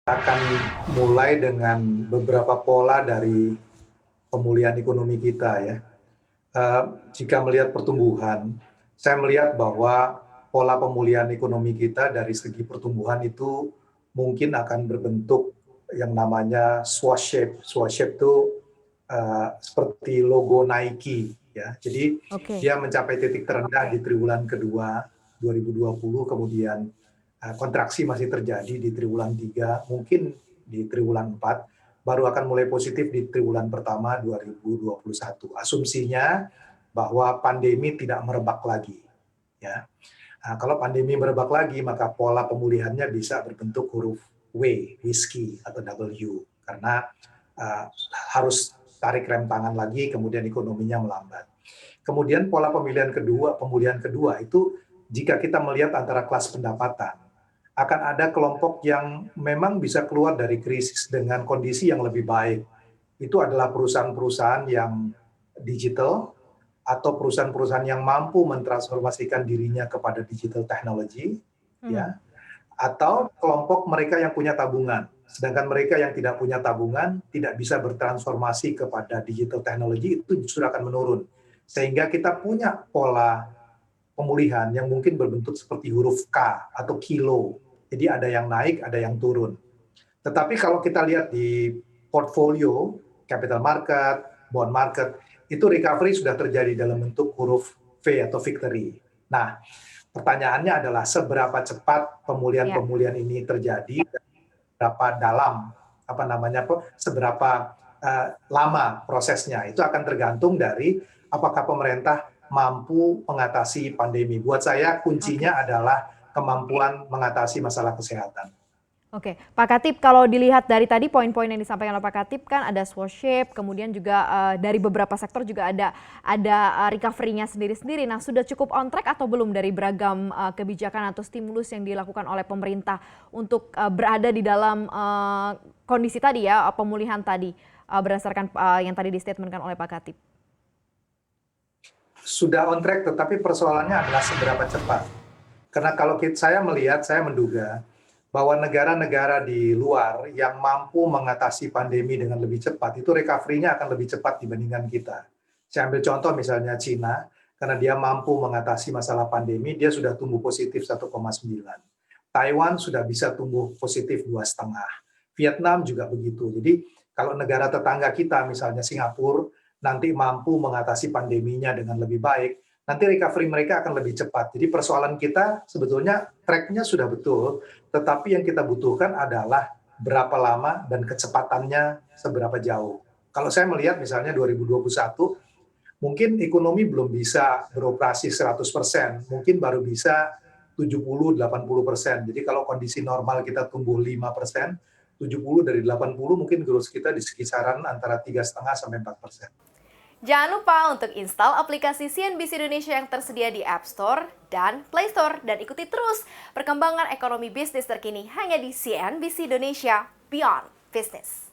Akan mulai dengan beberapa pola dari pemulihan ekonomi kita ya. Jika melihat pertumbuhan, saya melihat bahwa pola pemulihan ekonomi kita dari segi pertumbuhan itu mungkin akan berbentuk yang namanya swash shape. Swash shape itu seperti logo Nike ya. Jadi Oke. dia mencapai titik terendah di triwulan kedua 2020, kemudian kontraksi masih terjadi di triwulan 3, mungkin di triwulan 4, baru akan mulai positif di triwulan pertama 2021. Asumsinya bahwa pandemi tidak merebak lagi, ya. Nah, kalau pandemi merebak lagi, maka pola pemulihannya bisa berbentuk huruf W, whiskey atau W, karena uh, harus tarik rem tangan lagi, kemudian ekonominya melambat. Kemudian pola pemulihan kedua itu jika kita melihat antara kelas pendapatan, akan ada kelompok yang memang bisa keluar dari krisis dengan kondisi yang lebih baik. Itu adalah perusahaan-perusahaan yang digital atau perusahaan-perusahaan yang mampu mentransformasikan dirinya kepada digital technology, Mhm. ya, atau kelompok mereka yang punya tabungan. Sedangkan mereka yang tidak punya tabungan tidak bisa bertransformasi kepada digital technology, itu justru akan menurun. Sehingga kita punya pola pemulihan yang mungkin berbentuk seperti huruf K atau kilo. Jadi ada yang naik, ada yang turun. Tetapi kalau kita lihat di portfolio, capital market, bond market, itu recovery sudah terjadi dalam bentuk huruf V atau victory. Nah, pertanyaannya adalah seberapa cepat Ya. pemulihan-pemulihan ini terjadi, berapa dalam, seberapa lama prosesnya. Itu akan tergantung dari apakah pemerintah mampu mengatasi pandemi. Buat saya Oke. kuncinya adalah kemampuan mengatasi masalah kesehatan. Oke, Pak Khatib, kalau dilihat dari tadi poin-poin yang disampaikan oleh Pak Khatib kan ada swash shape, kemudian juga dari beberapa sektor juga ada recovery-nya sendiri-sendiri. Nah, sudah cukup on track atau belum dari beragam kebijakan atau stimulus yang dilakukan oleh pemerintah untuk berada di dalam kondisi tadi ya, pemulihan tadi berdasarkan yang tadi di-statementkan oleh Pak Khatib? Sudah on track, tetapi persoalannya adalah seberapa cepat. Karena kalau saya melihat, saya menduga bahwa negara-negara di luar yang mampu mengatasi pandemi dengan lebih cepat, itu recovery-nya akan lebih cepat dibandingkan kita. Saya ambil contoh misalnya Cina, karena dia mampu mengatasi masalah pandemi, dia sudah tumbuh positif 1,9. Taiwan sudah bisa tumbuh positif 2,5. Vietnam juga begitu. Jadi kalau negara tetangga kita, misalnya Singapura, nanti mampu mengatasi pandeminya dengan lebih baik, nanti recovery mereka akan lebih cepat. Jadi persoalan kita sebetulnya track-nya sudah betul, tetapi yang kita butuhkan adalah berapa lama dan kecepatannya seberapa jauh. Kalau saya melihat misalnya 2021, mungkin ekonomi belum bisa beroperasi 100%, mungkin baru bisa 70-80%. Jadi kalau kondisi normal kita tumbuh 5%, 70 dari 80 mungkin growth kita di kisaran antara 3,5 sampai 4%. Jangan lupa untuk install aplikasi CNBC Indonesia yang tersedia di App Store dan Play Store dan ikuti terus perkembangan ekonomi bisnis terkini hanya di CNBC Indonesia Beyond Business.